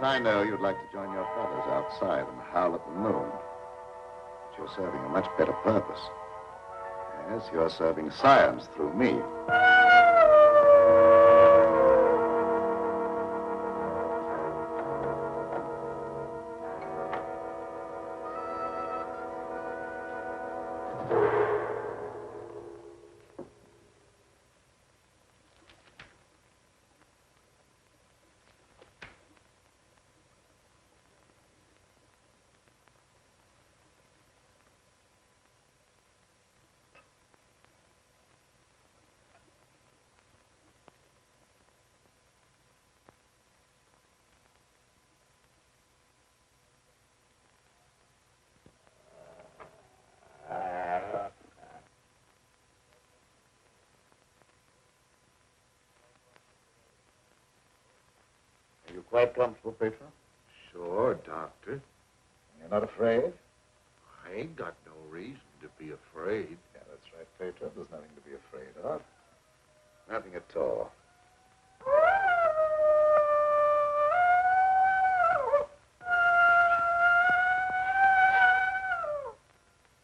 I know you'd like to join your brothers outside and howl at the moon. But you're serving a much better purpose. Yes, you're serving science through me. Are you quite comfortable, Petro? Sure, Doctor. You're not afraid? I ain't got no reason to be afraid. Yeah, that's right, Petro. There's nothing to be afraid of. Nothing at all.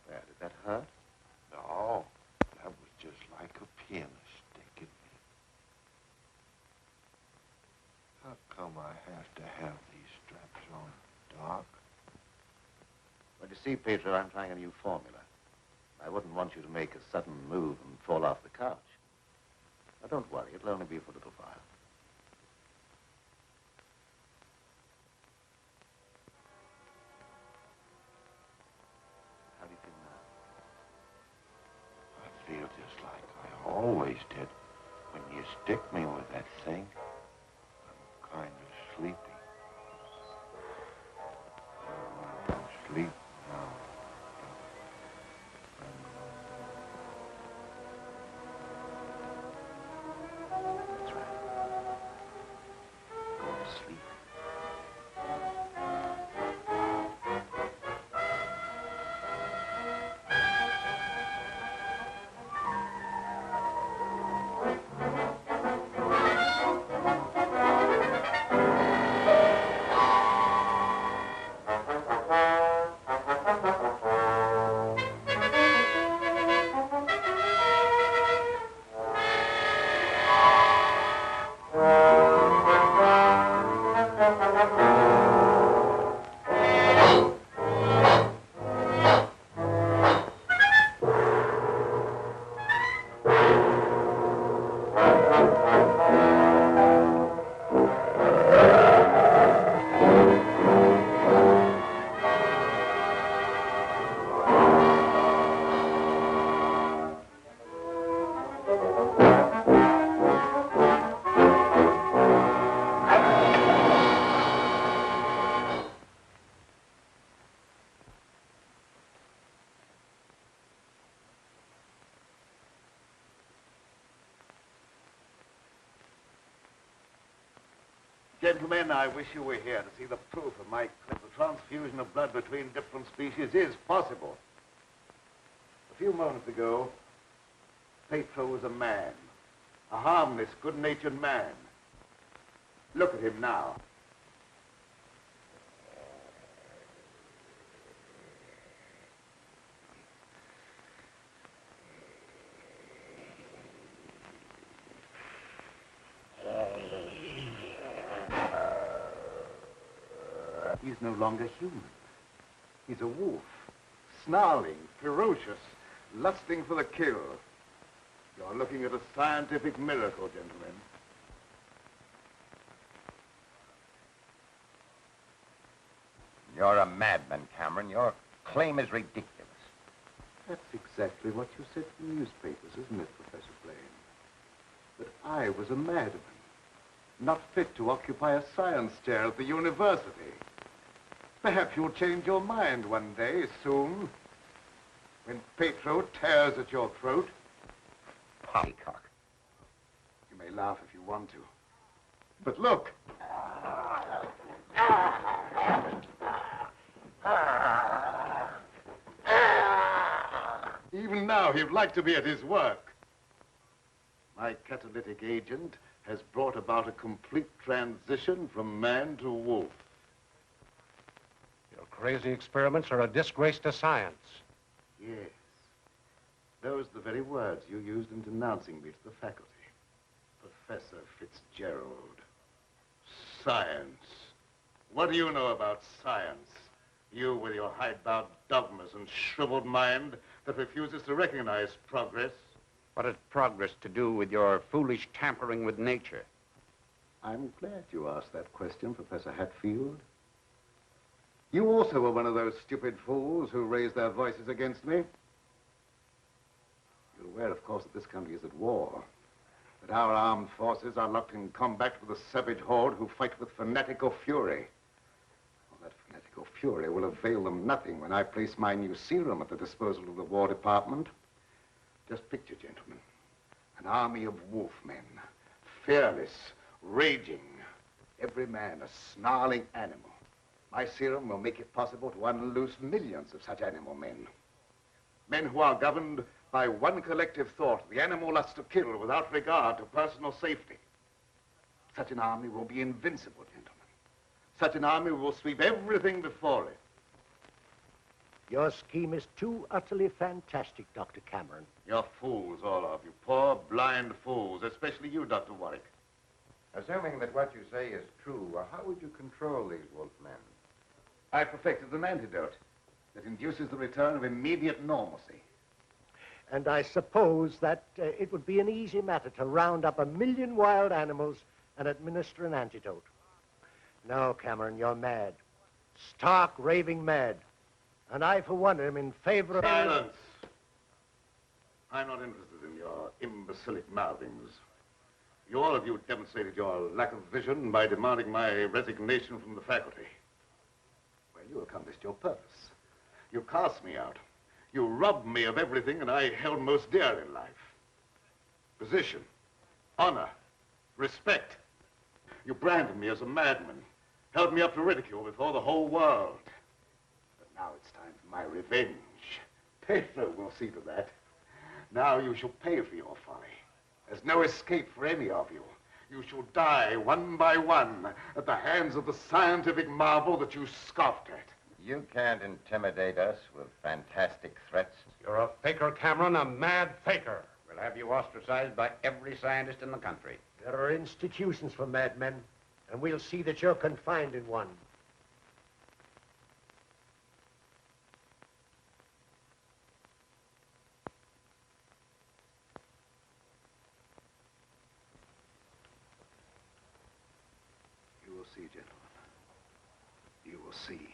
There, did that hurt? No, that was just like a pin sticking me. How come I have to have these straps on, Doc? Well, you see, Petro, I'm trying a new formula. I wouldn't want you to make a sudden move and fall off the couch. Now, don't worry. It'll only be for a little while. How do you feel now? I feel just like I always did when you stick me with that thing. I'm kind of sleepy. I want to sleep now. That's right. Go to sleep. Gentlemen, I wish you were here to see the proof of my claim. The transfusion of blood between different species is possible. A few moments ago, Petro was a man. A harmless, good-natured man. Look at him now. He's no longer human. He's a wolf, snarling, ferocious, lusting for the kill. You're looking at a scientific miracle, gentlemen. You're a madman, Cameron. Your claim is ridiculous. That's exactly what you said in the newspapers, isn't it, Professor Blaine? That I was a madman, not fit to occupy a science chair at the university. Perhaps you'll change your mind one day, soon, when Petro tears at your throat. Poppycock. You may laugh if you want to. But look. Even now, he'd like to be at his work. My catalytic agent has brought about a complete transition from man to wolf. crazy experiments are a disgrace to science. Yes. Those are the very words you used in denouncing me to the faculty. Professor Fitzgerald. Science. What do you know about science? You with your hidebound dogmas and shriveled mind that refuses to recognize progress. What has progress to do with your foolish tampering with nature? I'm glad you asked that question, Professor Hatfield. You also were one of those stupid fools who raised their voices against me. You're aware, of course, that this country is at war, that our armed forces are locked in combat with a savage horde who fight with fanatical fury. Well, that fanatical fury will avail them nothing when I place my new serum at the disposal of the War Department. Just picture, gentlemen, an army of wolfmen, fearless, raging, every man a snarling animal. My serum will make it possible to unloose millions of such animal men. Men who are governed by one collective thought, the animal lust to kill without regard to personal safety. Such an army will be invincible, gentlemen. Such an army will sweep everything before it. Your scheme is too utterly fantastic, Dr. Cameron. You're fools, all of you. Poor, blind fools, especially you, Dr. Warwick. Assuming that what you say is true, how would you control these wolfmen? I perfected an antidote that induces the return of immediate normalcy. And I suppose that it would be an easy matter to round up 1 million wild animals and administer an antidote. No, Cameron, you're mad. Stark, raving mad. And I, for one, am in favor of... Silence! I'm not interested in your imbecilic mouthings. You all of you demonstrated your lack of vision by demanding my resignation from the faculty. Well, you accomplished your purpose. You cast me out. You robbed me of everything that I held most dear in life. Position, honor, respect. You branded me as a madman, held me up to ridicule before the whole world. But now it's time for my revenge. Petro will see to that. Now you shall pay for your folly. There's no escape for any of you. You shall die one by one at the hands of the scientific marvel that you scoffed at. You can't intimidate us with fantastic threats. You're a faker, Cameron, a mad faker. We'll have you ostracized by every scientist in the country. There are institutions for madmen, and we'll see that you're confined in one. You will see, gentlemen. You will see.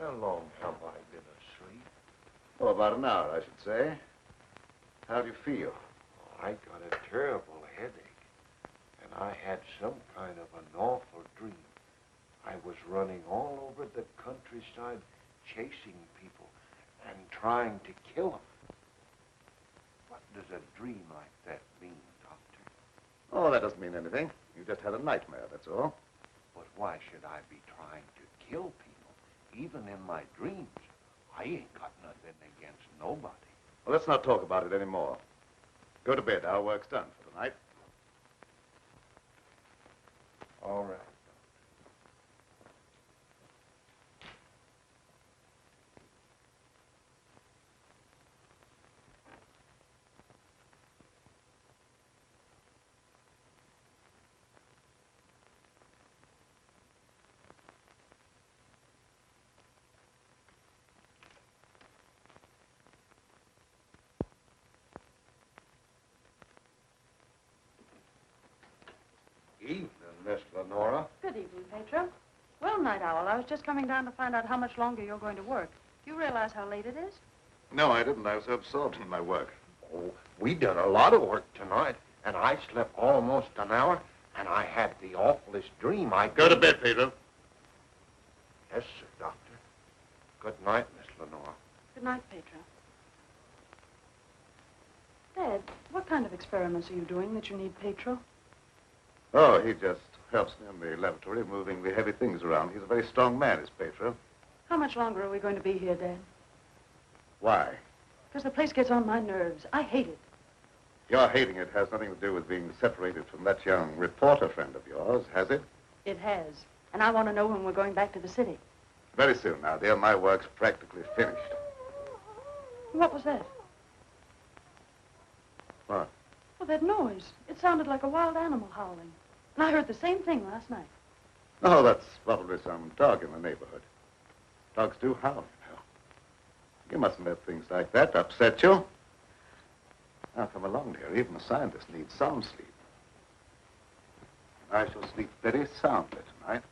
How long have I been asleep? Oh, about an hour, I should say. How do you feel? I got a terrible headache, and I had some kind of an awful dream. I was running all over the countryside, chasing people and trying to kill them. What does a dream like that mean, Doctor? Oh, that doesn't mean anything. You just had a nightmare, that's all. But why should I be trying to kill people, even in my dreams? I ain't got nothing against nobody. Well, let's not talk about it anymore. Go to bed. Our work's done for tonight. All right. Good evening, Petro. Well, Night Owl, I was just coming down to find out how much longer you're going to work. Do you realize how late it is? No, I didn't. I was so absorbed in my work. Oh, we done a lot of work tonight, and I slept almost an hour, and I had the awfulest dream. Go to bed, Pedro. Yes, sir, Doctor. Good night, Miss Lenore. Good night, Petro. Dad, what kind of experiments are you doing that you need Petro? Oh, he just helps me in the laboratory, moving the heavy things around. He's a very strong man, is Petro. How much longer are we going to be here, Dad? Why? Because the place gets on my nerves. I hate it. Your hating it has nothing to do with being separated from that young reporter friend of yours, has it? It has. And I want to know when we're going back to the city. Very soon now, dear. My work's practically finished. What was that? What? Well, that noise. It sounded like a wild animal howling. And I heard the same thing last night. Oh, that's probably some dog in the neighborhood. Dogs do howl, you know. You mustn't let things like that upset you. Now, come along, dear. Even a scientist needs some sleep. I shall sleep very soundly tonight.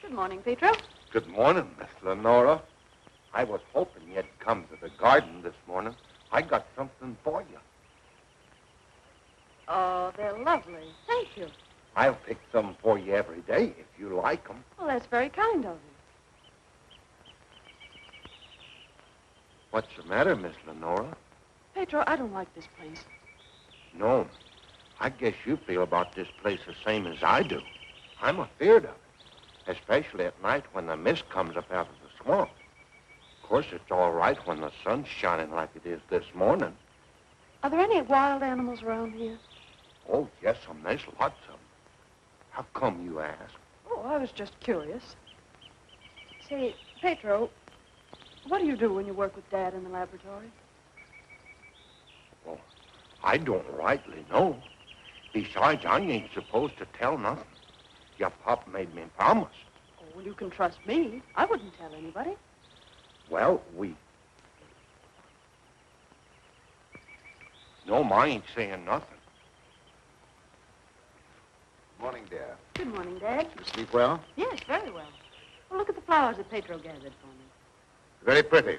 Good morning, Petro. Good morning, Miss Lenora. I was hoping you'd come to the garden this morning. I got something for you. Oh, they're lovely. Thank you. I'll pick some for you every day if you like them. Well, that's very kind of you. What's the matter, Miss Lenora? Petro, I don't like this place. No. I guess you feel about this place the same as I do. I'm afeard of it, especially at night when the mist comes up out of the swamp. Of course, it's all right when the sun's shining like it is this morning. Are there any wild animals around here? Oh, yes, there's lots of them. How come you ask? Oh, I was just curious. Say, Petro, what do you do when you work with Dad in the laboratory? Well, I don't rightly know. Besides, I ain't supposed to tell nothing. Your pop made me promise. Oh, well, you can trust me. I wouldn't tell anybody. Well, No, I ain't saying nothing. Morning, dear. Good morning, Dad. You sleep well? Yes, very well. Well, look at the flowers that Petro gathered for me. Very pretty.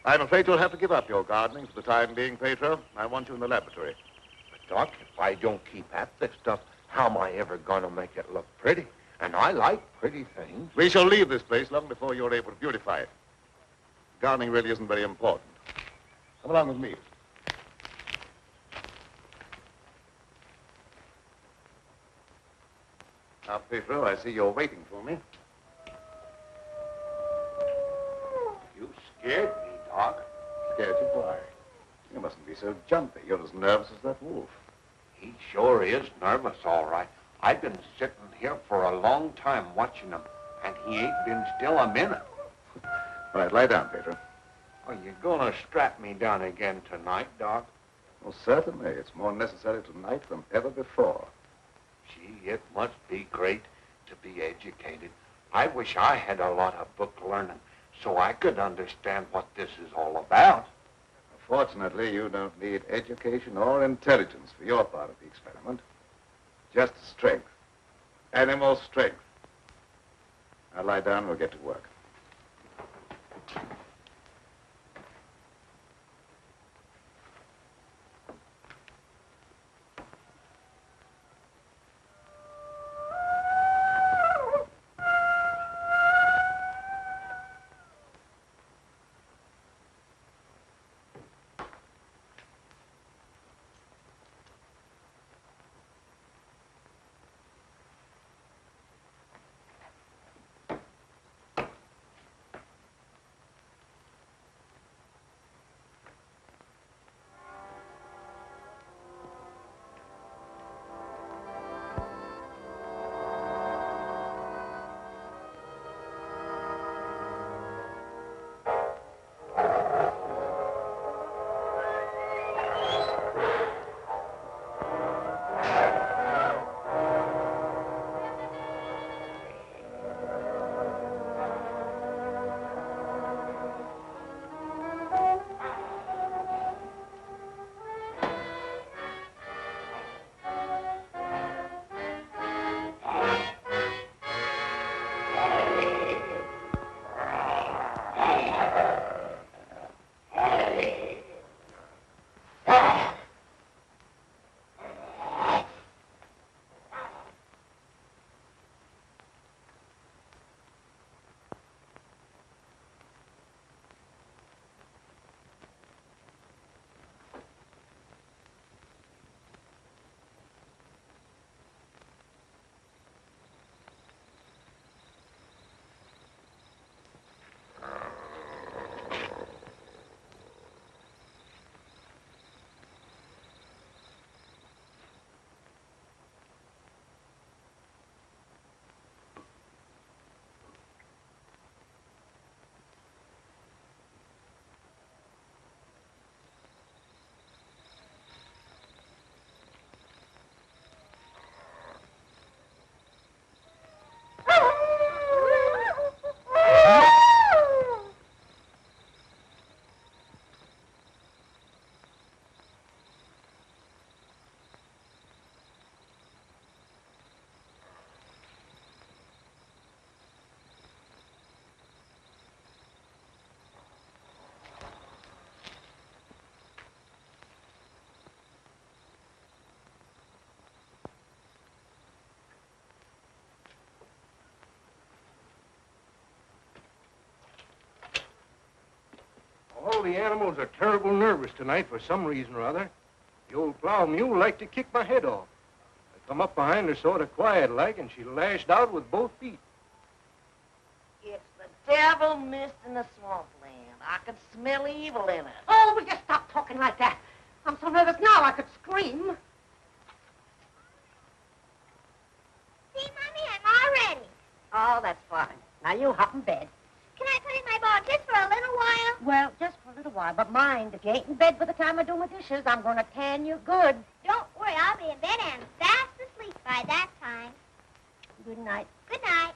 I'm afraid you'll have to give up your gardening for the time being, Petro. I want you in the laboratory. But, Doc, if I don't keep at this stuff, how am I ever going to make it look pretty? And I like pretty things. We shall leave this place long before you're able to beautify it. Gardening really isn't very important. Come along with me. Now, Petro, I see you're waiting for me. You scared me, Doc. Scared you? Why? You mustn't be so jumpy. You're as nervous as that wolf. He sure is nervous, all right. I've been sitting here for a long time watching him, and he ain't been still a minute. All right, lie down, Petro. Are you going to strap me down again tonight, Doc? Well, certainly. It's more necessary tonight than ever before. Gee, it must be great to be educated. I wish I had a lot of book learning so I could understand what this is all about. Fortunately, you don't need education or intelligence for your part of the experiment. Just strength. Animal strength. Now lie down and we'll get to work. the animals are terrible nervous tonight for some reason or other. The old plow mule liked to kick my head off. I come up behind her sort of quiet-like, and she lashed out with both feet. It's the devil mist in the swampland. I could smell evil in it. Oh, will you stop talking like that? I'm so nervous now I could scream. See, Mommy, I'm all ready. Oh, that's fine. Now you hop in bed. Can I put in my ball just for a little while? Well, just for a little while, but mind, if you ain't in bed by the time I do my dishes, I'm going to tan you good. Don't worry, I'll be in bed and fast asleep by that time. Good night. Good night.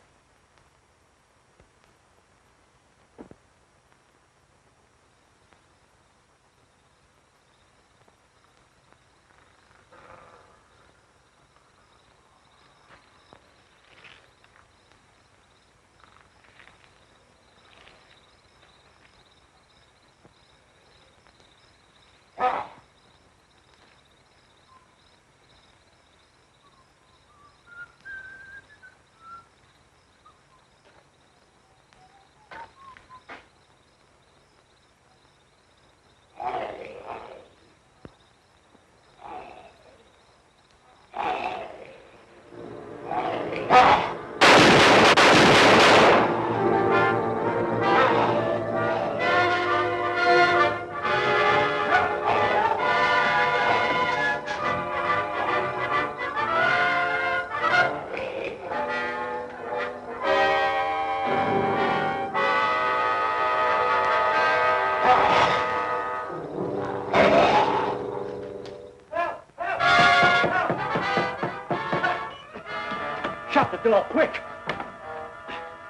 Shut the door, quick!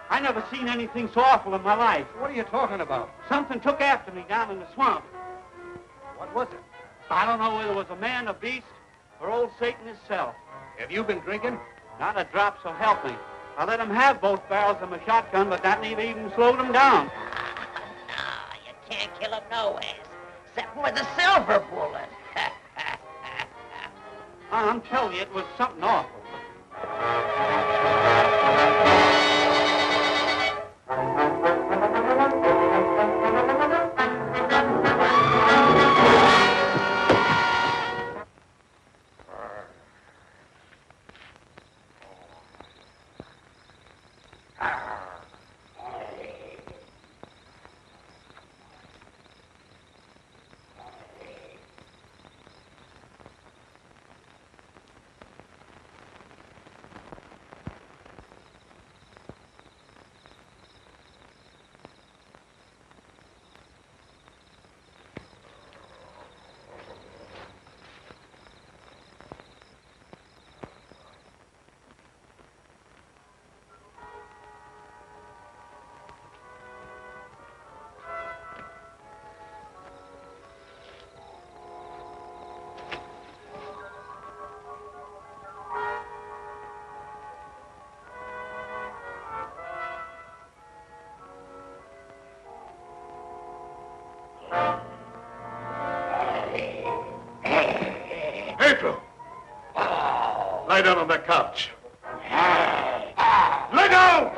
I never seen anything so awful in my life. What are you talking about? Something took after me down in the swamp. What was it? I don't know whether it was a man, a beast, or old Satan himself. Have you been drinking? Not a drop, so help me. I let him have both barrels of my shotgun, but that never even slowed him down. No, you can't kill him nowhere, except with a silver bullet. I'm telling you, it was something awful. Petro! Lie down on that couch. Lie down!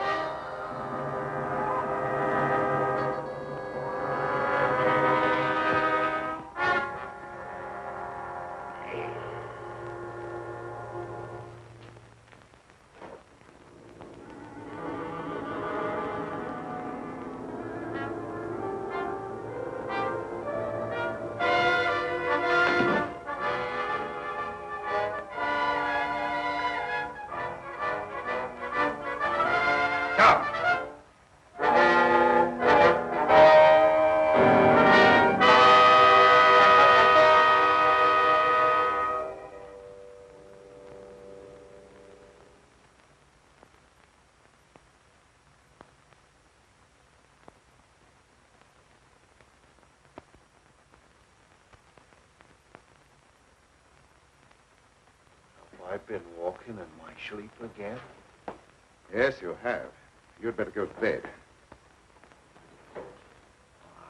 I've been walking in my sleep again. Yes, you have. You'd better go to bed.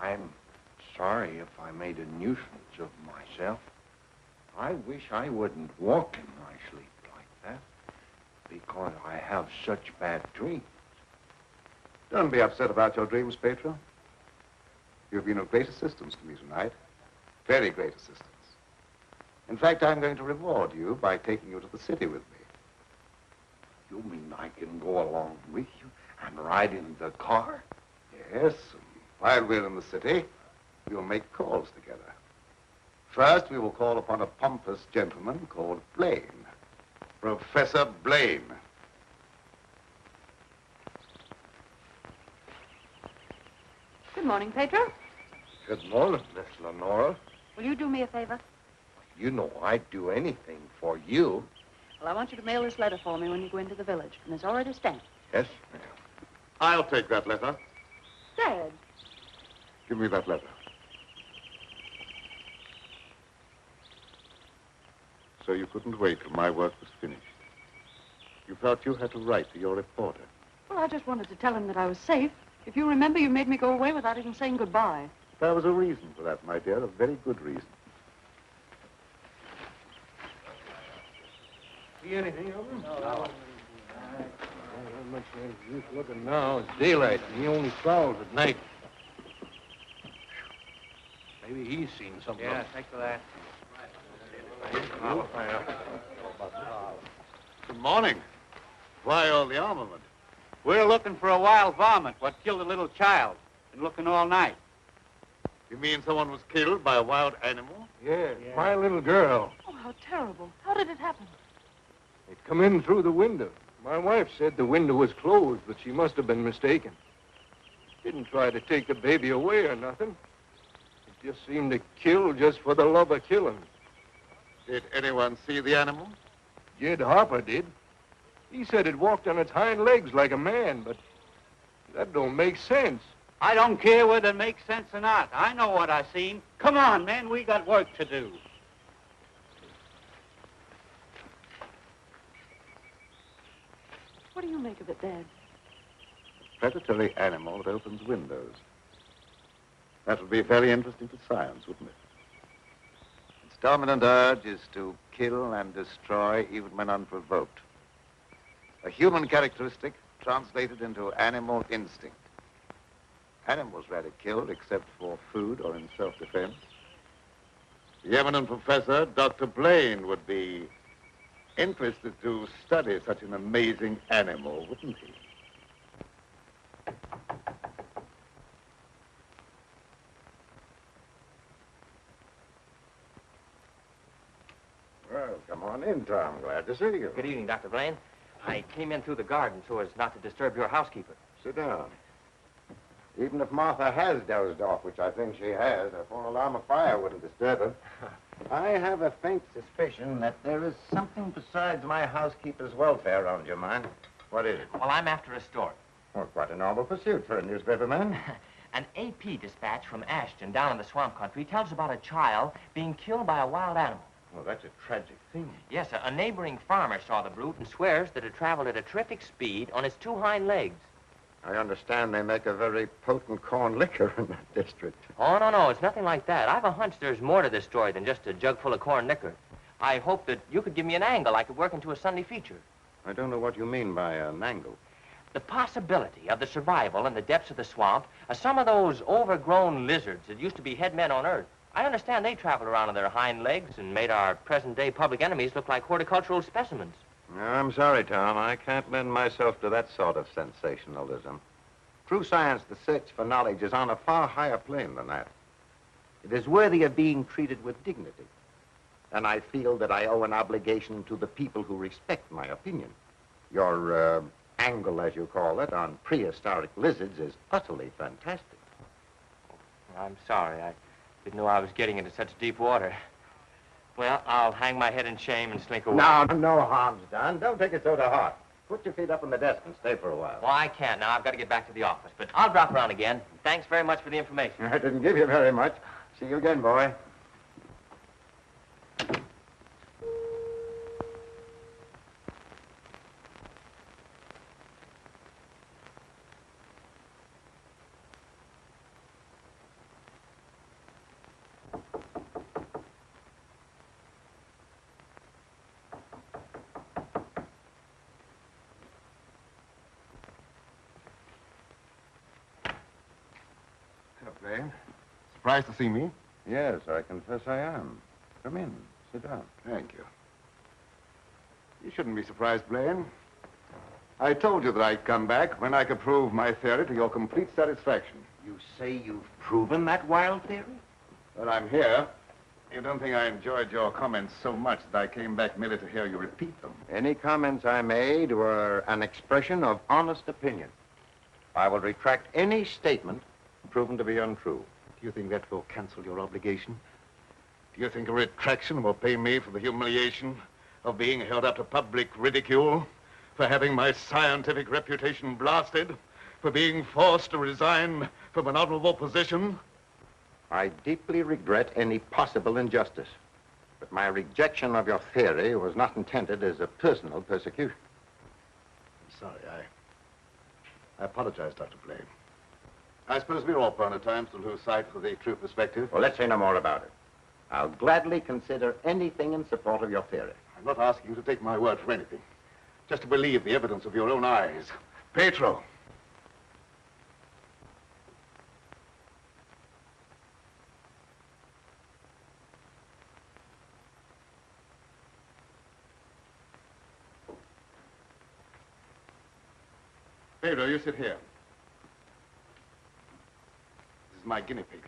I'm sorry if I made a nuisance of myself. I wish I wouldn't walk in my sleep like that, because I have such bad dreams. Don't be upset about your dreams, Petro. You've been of great assistance to me tonight. Very great assistance. In fact, I'm going to reward you by taking you to the city with me. You mean I can go along with you and ride in the car? Yes, and while we're in the city, we'll make calls together. First, we will call upon a pompous gentleman called Blaine. Professor Blaine. Good morning, Petro. Good morning, Miss Lenora. Will you do me a favor? You know I'd do anything for you. Well, I want you to mail this letter for me when you go into the village, and it's already stamped. Yes, ma'am. I'll take that letter. Dad. Give me that letter. So you couldn't wait till my work was finished. You felt you had to write to your reporter. Well, I just wanted to tell him that I was safe. If you remember, you made me go away without even saying goodbye. There was a reason for that, my dear, a very good reason. See anything of him? No. Not much use looking now. It's daylight, and he only prowls at night. Maybe he's seen something. Yeah, thanks for that. Good morning. Why all the armament? We're looking for a wild varmint what killed a little child. Been looking all night. You mean someone was killed by a wild animal? Yeah, my little girl. Oh, how terrible. How did it happen? It come in through the window. My wife said the window was closed, but she must have been mistaken. Didn't try to take the baby away or nothing. It just seemed to kill just for the love of killing. Did anyone see the animal? Jed Harper did. He said it walked on its hind legs like a man, but that don't make sense. I don't care whether it makes sense or not. I know what I seen. Come on, man, we got work to do. What do you make of it, Dad? Predatory animal that opens windows. That would be very interesting to science, wouldn't it? Its dominant urge is to kill and destroy even when unprovoked. A human characteristic translated into animal instinct. Animals rarely killed except for food or in self-defense. The eminent professor, Dr. Blaine, would be interested to study such an amazing animal, wouldn't he? Well, come on in, Tom. Glad to see you. Good evening, Dr. Blaine. I came in through the garden so as not to disturb your housekeeper. Sit down. Even if Martha has dozed off, which I think she has, a full alarm of fire wouldn't disturb her. I have a faint suspicion that there is something besides my housekeeper's welfare on your mind. What is it? Well, I'm after a story. Well, quite a novel pursuit for a newspaperman. An AP dispatch from Ashton down in the swamp country tells about a child being killed by a wild animal. Well, that's a tragic thing. Yes, a neighboring farmer saw the brute and swears that it traveled at a terrific speed on its two hind legs. I understand they make a very potent corn liquor in that district. Oh, no, it's nothing like that. I've a hunch there's more to this story than just a jug full of corn liquor. I hope that you could give me an angle I could work into a Sunday feature. I don't know what you mean by an angle. The possibility of the survival in the depths of the swamp of some of those overgrown lizards that used to be head men on Earth. I understand they traveled around on their hind legs and made our present-day public enemies look like horticultural specimens. No, I'm sorry, Tom. I can't lend myself to that sort of sensationalism. True science, the search for knowledge, is on a far higher plane than that. It is worthy of being treated with dignity. And I feel that I owe an obligation to the people who respect my opinion. Your angle, as you call it, on prehistoric lizards is utterly fantastic. I'm sorry. I didn't know I was getting into such deep water. Well, I'll hang my head in shame and slink away. No, no harm's done. Don't take it so to heart. Put your feet up on the desk and stay for a while. Well, I can't now. I've got to get back to the office. But I'll drop around again. Thanks very much for the information. I didn't give you very much. See you again, boy. Blaine. Surprised to see me? Yes, I confess I am. Come in. Sit down. Thank you. You shouldn't be surprised, Blaine. I told you that I'd come back when I could prove my theory to your complete satisfaction. You say you've proven that wild theory? But I'm here. You don't think I enjoyed your comments so much that I came back merely to hear you repeat them? Any comments I made were an expression of honest opinion. I will retract any statement proven to be untrue. Do you think that will cancel your obligation? Do you think a retraction will pay me for the humiliation of being held up to public ridicule, for having my scientific reputation blasted, for being forced to resign from an honorable position? I deeply regret any possible injustice, but my rejection of your theory was not intended as a personal persecution. I'm sorry. I apologize, Dr. Blaine. I suppose we're all prone at times to lose sight of the true perspective. Well, let's say no more about it. I'll gladly consider anything in support of your theory. I'm not asking you to take my word for anything. Just to believe the evidence of your own eyes. Petro. Pedro, you sit here. This is my guinea pig.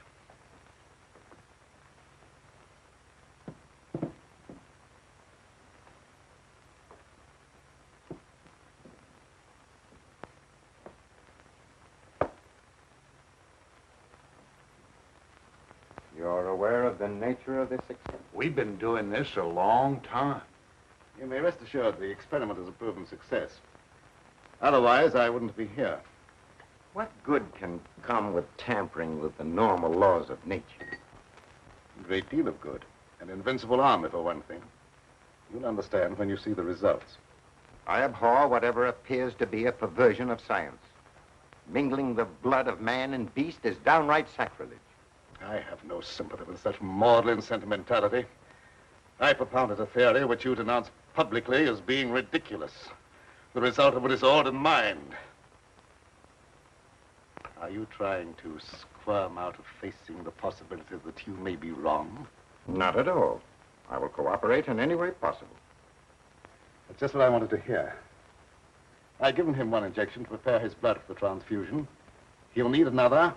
You're aware of the nature of this experiment? We've been doing this a long time. You may rest assured the experiment is a proven success. Otherwise, I wouldn't be here. What good can come with tampering with the normal laws of nature? A great deal of good. An invincible army, for one thing. You'll understand when you see the results. I abhor whatever appears to be a perversion of science. Mingling the blood of man and beast is downright sacrilege. I have no sympathy with such maudlin sentimentality. I propounded a theory which you denounced publicly as being ridiculous. The result of a disordered mind. Are you trying to squirm out of facing the possibility that you may be wrong? Not at all. I will cooperate in any way possible. That's just what I wanted to hear. I've given him one injection to prepare his blood for the transfusion. He'll need another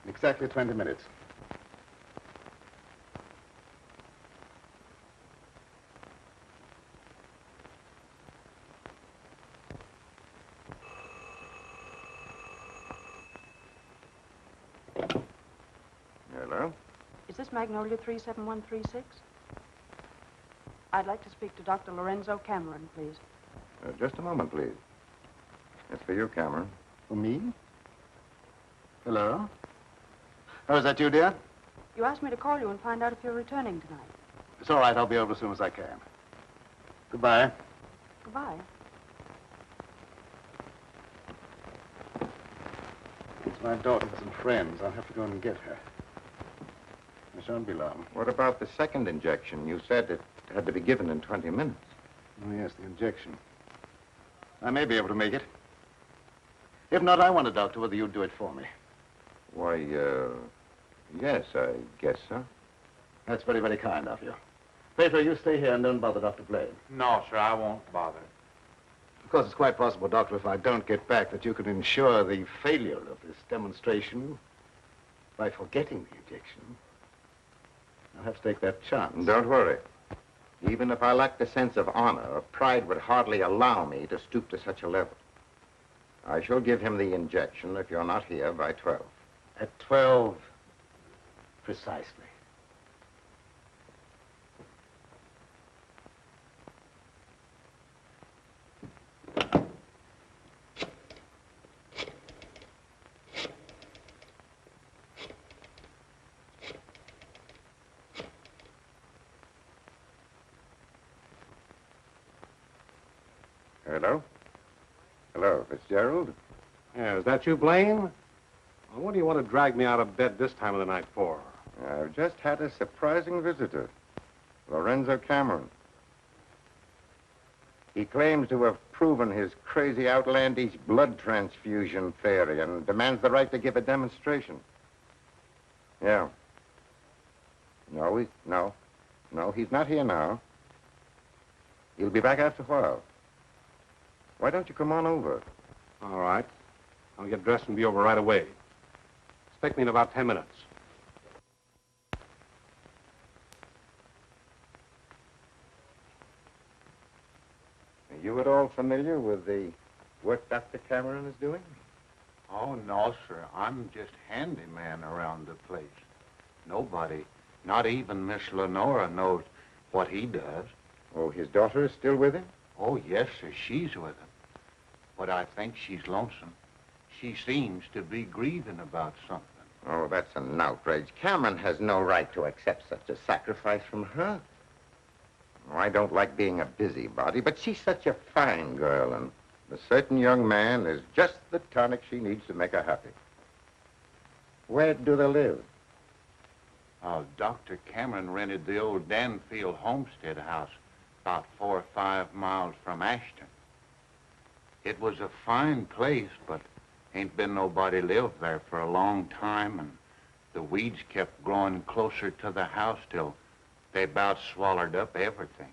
in exactly 20 minutes. Hello? Is this Magnolia 37136? I'd like to speak to Dr. Lorenzo Cameron, please. Just a moment, please. It's for you, Cameron. For me? Hello? Oh, is that you, dear? You asked me to call you and find out if you're returning tonight. It's all right. I'll be over as soon as I can. Goodbye. Goodbye. It's my daughter with some friends. I'll have to go and get her. I shan't be long. What about the second injection? You said it had to be given in 20 minutes. Oh, yes, the injection. I may be able to make it. If not, I wonder, Doctor, whether you'd do it for me. Why, yes, I guess so. That's very, very kind of you. Petro, you stay here and don't bother Dr. Blaine. No, sir, I won't bother. Of course, it's quite possible, Doctor, if I don't get back, that you could ensure the failure of this demonstration by forgetting the injection. I'll have to take that chance. Don't worry. Even if I lacked a sense of honor, pride would hardly allow me to stoop to such a level. I shall give him the injection if you're not here by 12. At 12, precisely. Hello? Hello, Fitzgerald? Yeah, is that you, Blaine? Well, what do you want to drag me out of bed this time of the night for? I've just had a surprising visitor, Lorenzo Cameron. He claims to have proven his crazy, outlandish blood transfusion theory and demands the right to give a demonstration. Yeah. No, he's not here now. He'll be back after a while. Why don't you come on over? All right. I'll get dressed and be over right away. Expect me in about 10 minutes. Are you at all familiar with the work Dr. Cameron is doing? Oh, no, sir. I'm just handyman around the place. Nobody, not even Miss Lenora, knows what he does. Oh, his daughter is still with him? Oh, yes, sir. She's with him. But I think she's lonesome. She seems to be grieving about something. Oh, that's an outrage. Cameron has no right to accept such a sacrifice from her. Oh, I don't like being a busybody, but she's such a fine girl, and a certain young man is just the tonic she needs to make her happy. Where do they live? Dr. Cameron rented the old Danfield homestead house about 4 or 5 miles from Ashton. It was a fine place, but ain't been nobody lived there for a long time, and the weeds kept growing closer to the house till they about swallowed up everything.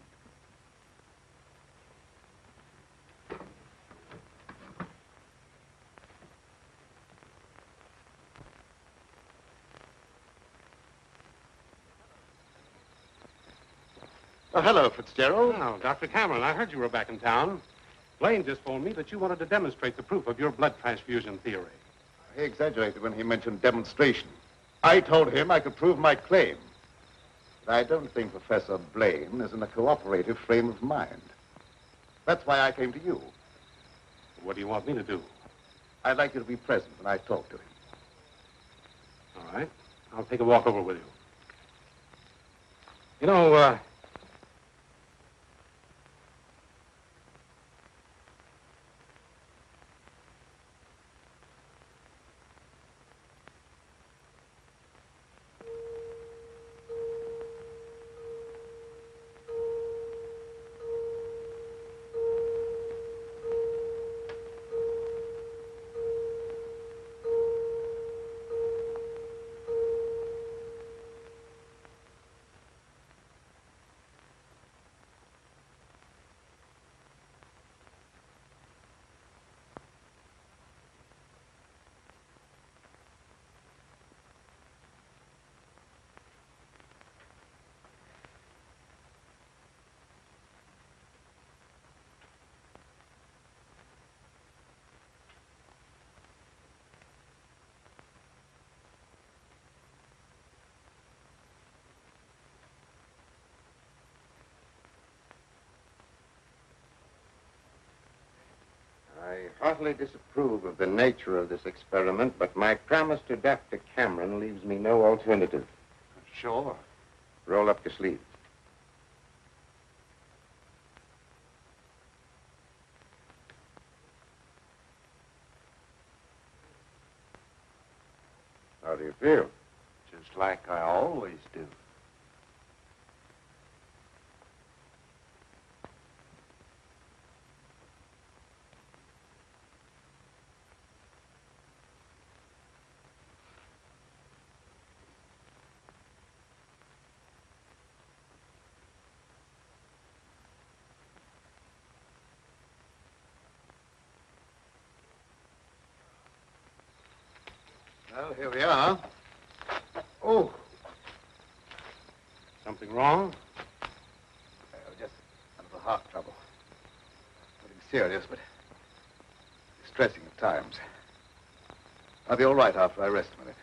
Oh, hello, Fitzgerald. Oh, Dr. Cameron, I heard you were back in town. Blaine just told me that you wanted to demonstrate the proof of your blood transfusion theory. He exaggerated when he mentioned demonstration. I told him I could prove my claim. But I don't think Professor Blaine is in a cooperative frame of mind. That's why I came to you. What do you want me to do? I'd like you to be present when I talk to him. All right. I'll take a walk over with you. You know, I heartily disapprove of the nature of this experiment, but my promise to Dr. Cameron leaves me no alternative. Sure. Roll up your sleeves. How do you feel? Just like I always do. Well, here we are. Oh. Something wrong? Just a little heart trouble. Nothing serious, but distressing at times. I'll be all right after I rest a minute.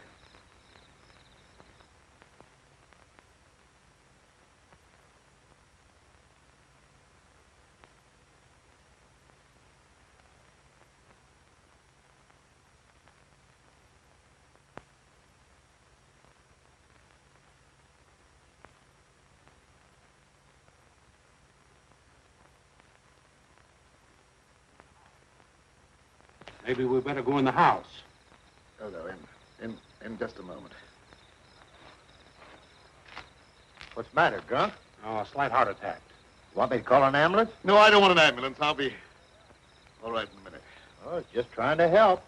Maybe we better go in the house. Oh, no, in just a moment. What's the matter, Grunt? Oh, a slight heart attack. Want me to call an ambulance? No, I don't want an ambulance. I'll be all right in a minute. Oh, just trying to help.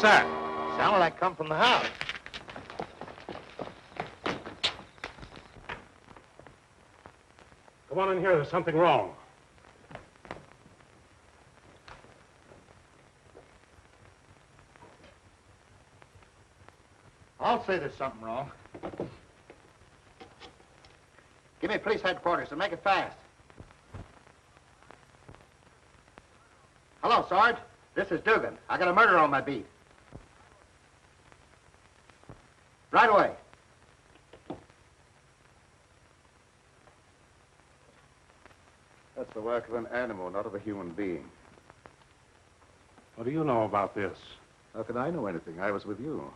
that? Sounded like come from the house. Come on in here. There's something wrong. I'll say there's something wrong. Give me police headquarters and make it fast. Hello, Sarge. This is Dugan. I got a murder on my beat. Right away. That's the work of an animal, not of a human being. What do you know about this? How could I know anything? I was with you.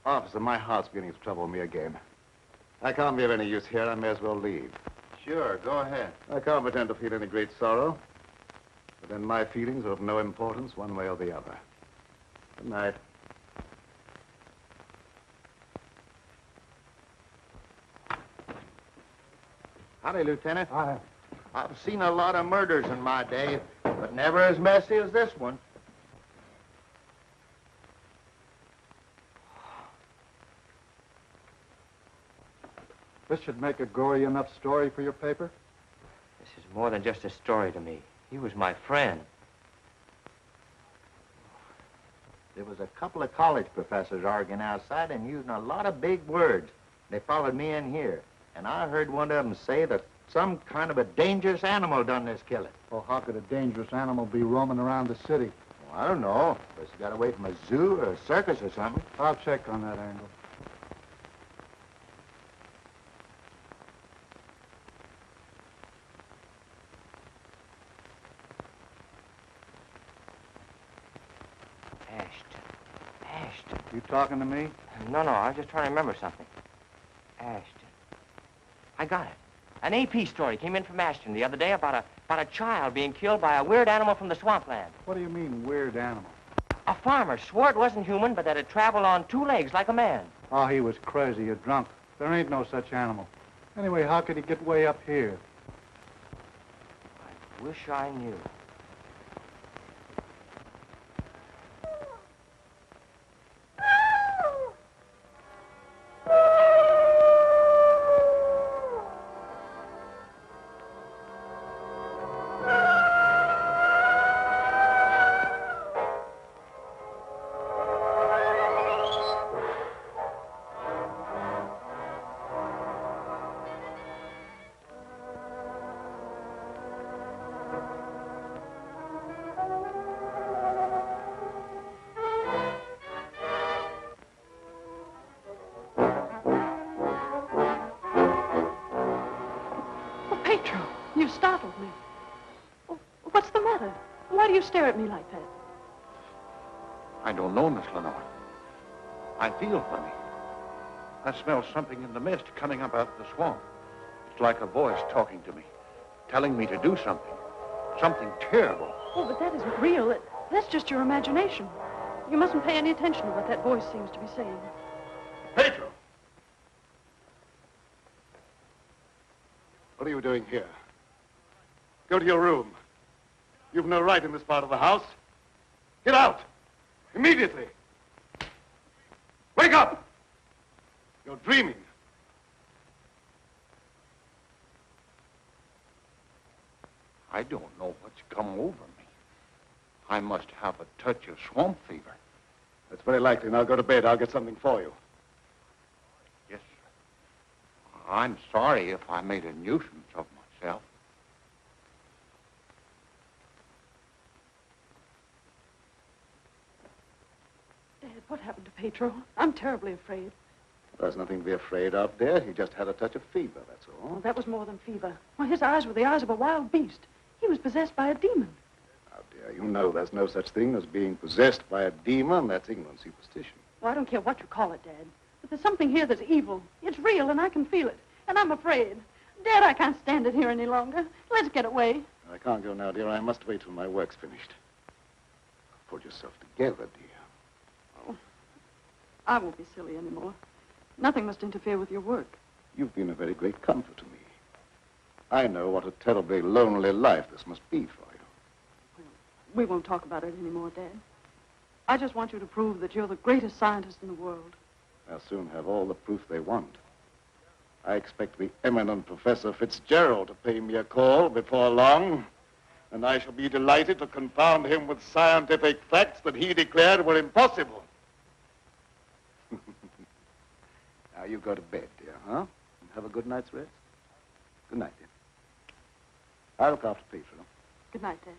Officer, my heart's beginning to trouble me again. I can't be of any use here. I may as well leave. Sure, go ahead. I can't pretend to feel any great sorrow. But then my feelings are of no importance one way or the other. Good night. Howdy, Lieutenant. I've seen a lot of murders in my day, but never as messy as this one. This should make a gory enough story for your paper? This is more than just a story to me. He was my friend. There was a couple of college professors arguing outside and using a lot of big words. They followed me in here, and I heard one of them say that some kind of a dangerous animal done this killing. Well, how could a dangerous animal be roaming around the city? Well, I don't know. But he got away from a zoo or a circus or something. I'll check on that angle. Ashton. You talking to me? No, I was just trying to remember something. Ashton. I got it. An AP story came in from Ashton the other day about a child being killed by a weird animal from the swampland. What do you mean, weird animal? A farmer swore it wasn't human, but that it traveled on 2 legs like a man. Oh, he was crazy or drunk. There ain't no such animal. Anyway, how could he get way up here? I wish I knew. Petro, you startled me. Oh, what's the matter? Why do you stare at me like that? I don't know, Miss Lenore. I feel funny. I smell something in the mist coming up out of the swamp. It's like a voice talking to me, telling me to do something. Something terrible. Oh, but that isn't real. That's just your imagination. You mustn't pay any attention to what that voice seems to be saying. Petro! What are you doing here? Go to your room. You've no right in this part of the house. Get out! Immediately! Wake up! You're dreaming. I don't know what's come over me. I must have a touch of swamp fever. That's very likely. Now go to bed. I'll get something for you. Yes, sir. I'm sorry if I made a nuisance of myself. Dad, what happened to Petro? I'm terribly afraid. There's nothing to be afraid of, dear. He just had a touch of fever, that's all. Oh, that was more than fever. Why, his eyes were the eyes of a wild beast. He was possessed by a demon. Now, dear, you know there's no such thing as being possessed by a demon. That's ignorant superstition. Well, I don't care what you call it, Dad. But there's something here that's evil. It's real, and I can feel it. And I'm afraid. Dad, I can't stand it here any longer. Let's get away. I can't go now, dear. I must wait till my work's finished. Pull yourself together, dear. Oh, I won't be silly anymore. Nothing must interfere with your work. You've been a very great comfort to me. I know what a terribly lonely life this must be for you. We won't talk about it anymore, Dad. I just want you to prove that you're the greatest scientist in the world. They'll soon have all the proof they want. I expect the eminent Professor Fitzgerald to pay me a call before long, and I shall be delighted to confound him with scientific facts that he declared were impossible. Now you go to bed, dear, huh? And have a good night's rest. Good night, dear. I'll look after Petro. Good night, Dad.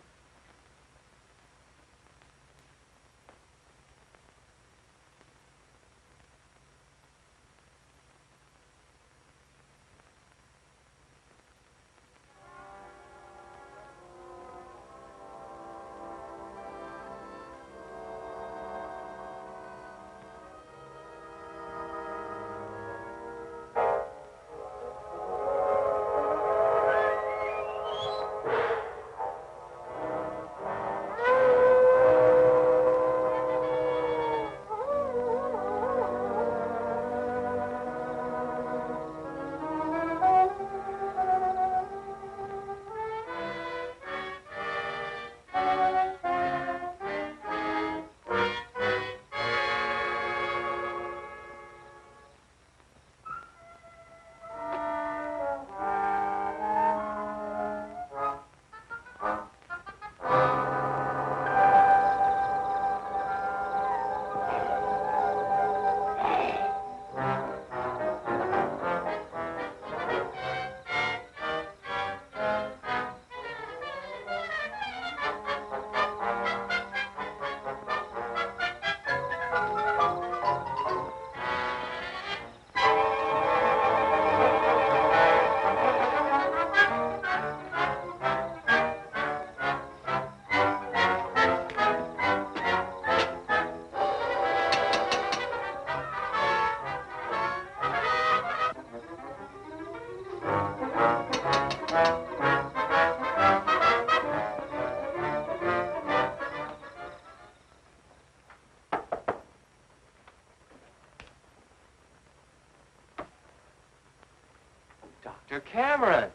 Dr. Cameron.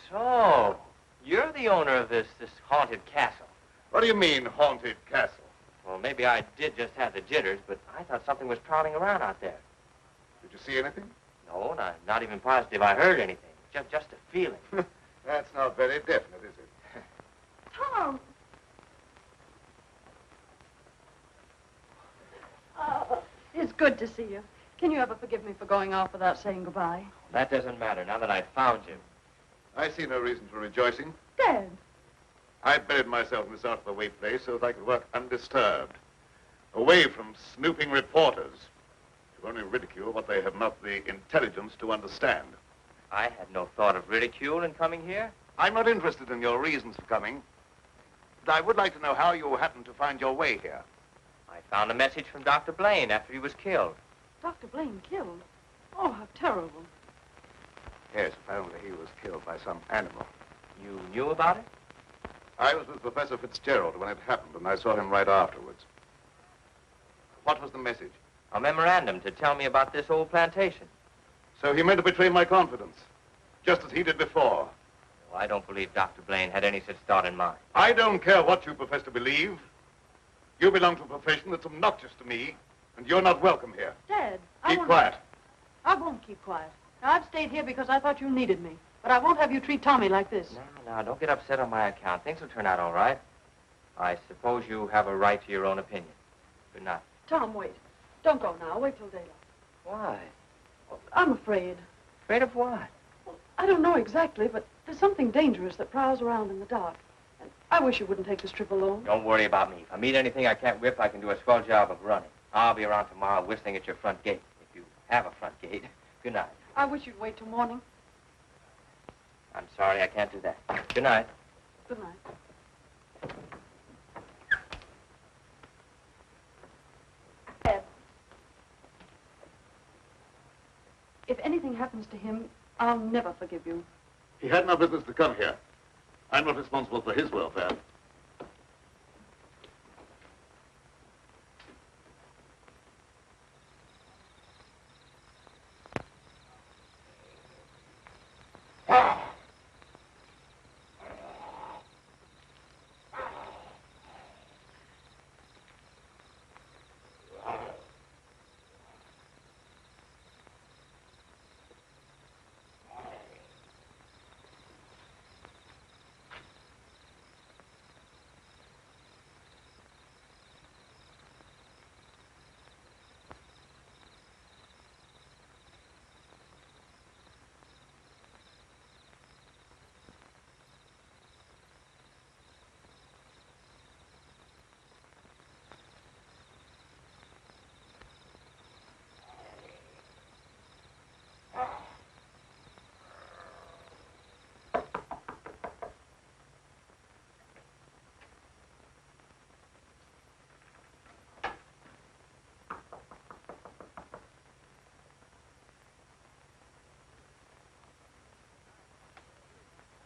So, you're the owner of this haunted castle. What do you mean, haunted castle? Well, maybe I did just have the jitters, but I thought something was prowling around out there. Did you see anything? No, not even positive I heard anything. Just a feeling. That's not very definite, is it? Tom! It's good to see you. Can you ever forgive me for going off without saying goodbye? That doesn't matter now that I've found you. I see no reason for rejoicing. Dad! I buried myself in this out-of-the-way place so that I could work undisturbed, away from snooping reporters who only ridicule what they have not the intelligence to understand. I had no thought of ridicule in coming here. I'm not interested in your reasons for coming, but I would like to know how you happened to find your way here. I found a message from Dr. Blaine after he was killed. Dr. Blaine killed? Oh, how terrible. Yes, apparently he was killed by some animal. You knew about it? I was with Professor Fitzgerald when it happened, and I saw him right afterwards. What was the message? A memorandum to tell me about this old plantation. So he meant to betray my confidence, just as he did before. Well, I don't believe Dr. Blaine had any such thought in mind. I don't care what you profess to believe. You belong to a profession that's obnoxious to me, and you're not welcome here. Dad, Keep quiet. I won't keep quiet. Now, I've stayed here because I thought you needed me, but I won't have you treat Tommy like this. No, don't get upset on my account. Things will turn out all right. I suppose you have a right to your own opinion. Good night. Tom, wait. Don't go now. Wait till daylight. Why? I'm afraid. Afraid of what? Well, I don't know exactly, but there's something dangerous that prowls around in the dark. And I wish you wouldn't take this trip alone. Don't worry about me. If I meet anything I can't whip, I can do a swell job of running. I'll be around tomorrow whistling at your front gate, if you have a front gate. Good night. I wish you'd wait till morning. I'm sorry, I can't do that. Good night. Good night. Ed, if anything happens to him, I'll never forgive you. He had no business to come here. I'm not responsible for his welfare.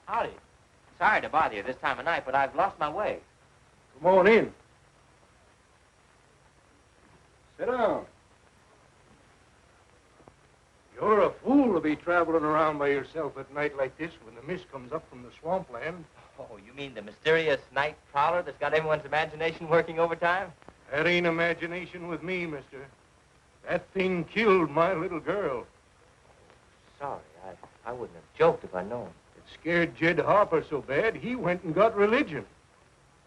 Howdy. Sorry to bother you this time of night, but I've lost my way. Come on in. Sit down. You're a fool to be traveling around by yourself at night like this when the mist comes up from the swampland. Oh, you mean the mysterious night prowler that's got everyone's imagination working overtime? That ain't imagination with me, mister. That thing killed my little girl. Sorry, I wouldn't have joked if I'd known. It scared Jed Harper so bad, he went and got religion.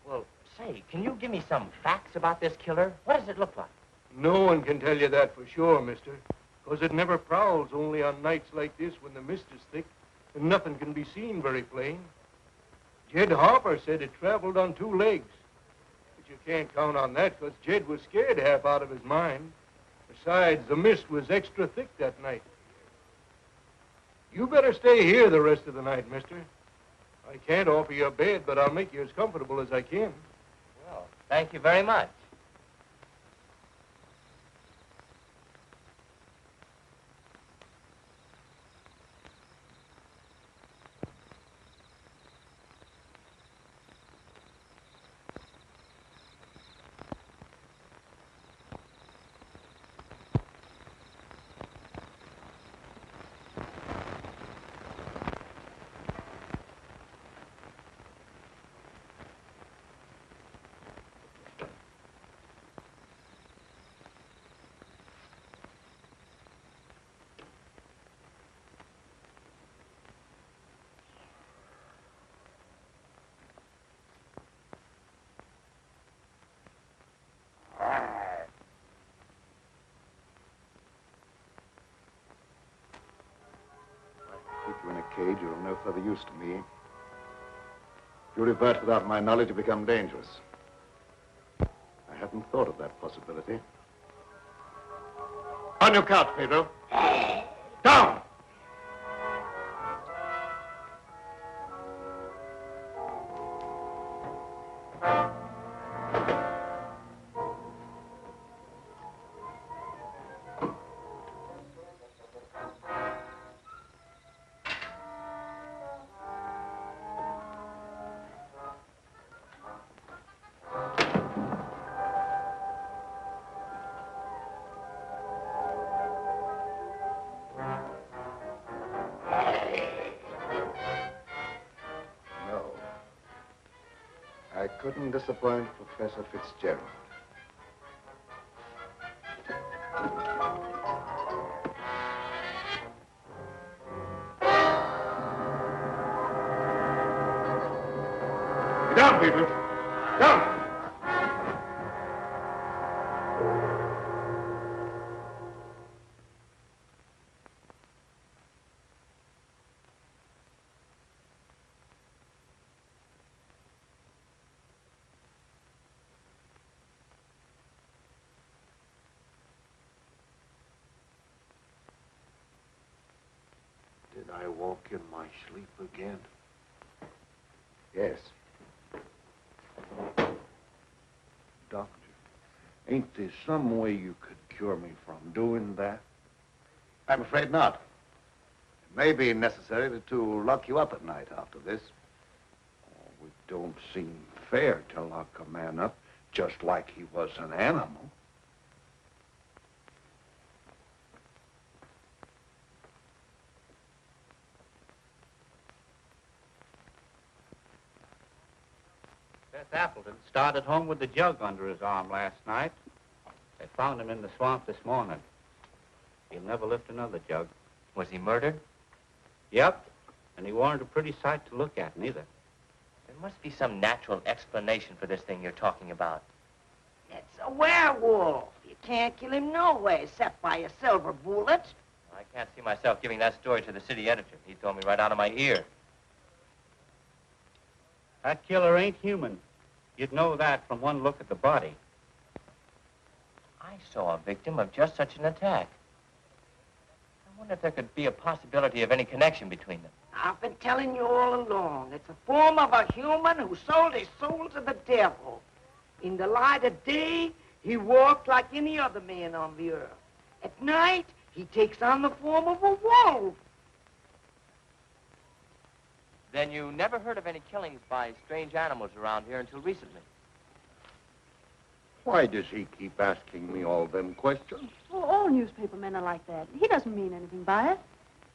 Well, say, can you give me some facts about this killer? What does it look like? No one can tell you that for sure, mister. Because it never prowls only on nights like this when the mist is thick and nothing can be seen very plain. Jed Harper said it traveled on 2 legs. But you can't count on that because Jed was scared half out of his mind. Besides, the mist was extra thick that night. You better stay here the rest of the night, mister. I can't offer you a bed, but I'll make you as comfortable as I can. Well, thank you very much. Keep you in a cage, you're of no further use to me. If you revert without my knowledge, you become dangerous. I hadn't thought of that possibility. On your couch, Pedro. Down! I couldn't disappoint Professor Fitzgerald. Get down, people. Down! Did I walk in my sleep again? Yes. Doctor, ain't there some way you could cure me from doing that? I'm afraid not. It may be necessary to lock you up at night after this. Oh, it don't seem fair to lock a man up just like he was an animal. Seth Appleton started home with the jug under his arm last night. They found him in the swamp this morning. He'll never lift another jug. Was he murdered? Yep, and he weren't a pretty sight to look at, neither. There must be some natural explanation for this thing you're talking about. It's a werewolf. You can't kill him no way except by a silver bullet. I can't see myself giving that story to the city editor. He told me right out of my ear. That killer ain't human. You'd know that from one look at the body. I saw a victim of just such an attack. I wonder if there could be a possibility of any connection between them. I've been telling you all along. It's a form of a human who sold his soul to the devil. In the light of day, he walked like any other man on the earth. At night, he takes on the form of a wolf. Then you never heard of any killings by strange animals around here until recently? Why does he keep asking me all them questions? Well, all newspaper men are like that. He doesn't mean anything by it.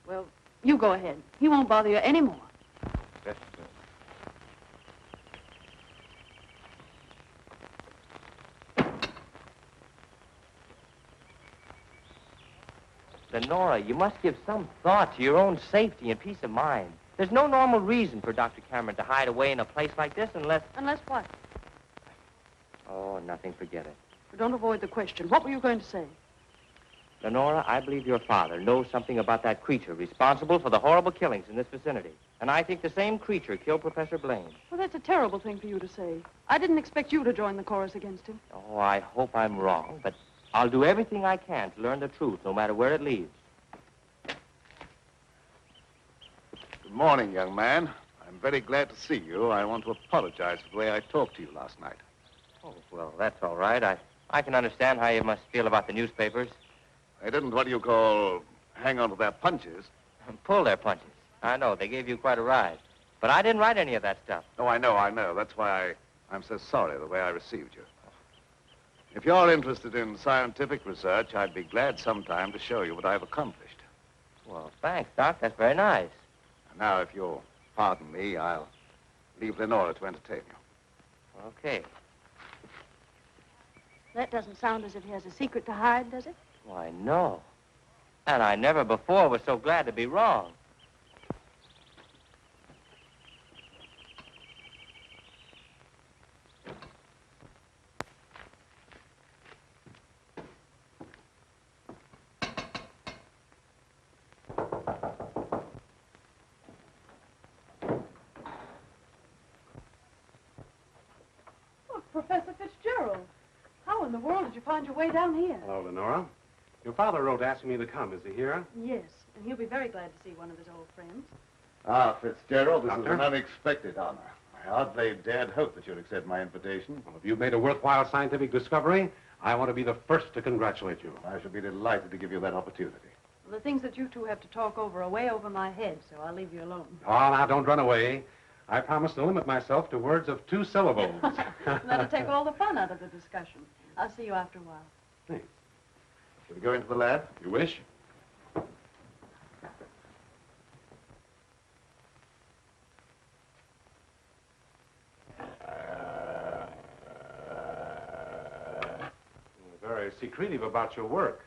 Well, you go ahead. He won't bother you anymore. Yes, Lenora, you must give some thought to your own safety and peace of mind. There's no normal reason for Dr. Cameron to hide away in a place like this unless... Unless what? Oh, nothing, forget it. Don't avoid the question. What were you going to say? Lenora, I believe your father knows something about that creature responsible for the horrible killings in this vicinity. And I think the same creature killed Professor Blaine. Well, that's a terrible thing for you to say. I didn't expect you to join the chorus against him. Oh, I hope I'm wrong, but I'll do everything I can to learn the truth, no matter where it leads. Good morning, young man. I'm very glad to see you. I want to apologize for the way I talked to you last night. Oh, well, that's all right. I can understand how you must feel about the newspapers. I didn't, what do you call, hang on to their punches. Pull their punches. I know, they gave you quite a ride. But I didn't write any of that stuff. Oh, I know. That's why I'm so sorry the way I received you. If you're interested in scientific research, I'd be glad sometime to show you what I've accomplished. Well, thanks, Doc. That's very nice. Now, if you'll pardon me, I'll leave Lenora to entertain you. Okay. That doesn't sound as if he has a secret to hide, does it? Why, no. And I never before was so glad to be wrong. Oh, Professor Fitzgerald. How in the world did you find your way down here? Hello, Lenora. Your father wrote asking me to come. Is he here? Yes, and he'll be very glad to see one of his old friends. Ah, Fitzgerald, this Doctor? is an unexpected honor. I hardly dared hope that you'd accept my invitation. Well, if you've made a worthwhile scientific discovery, I want to be the first to congratulate you. I shall be delighted to give you that opportunity. Well, the things that you two have to talk over are way over my head, so I'll leave you alone. Oh, now, don't run away. I promise to limit myself to words of 2 syllables. That'll take all the fun out of the discussion. I'll see you after a while. Thanks. Shall we go into the lab? You wish? You're very secretive about your work.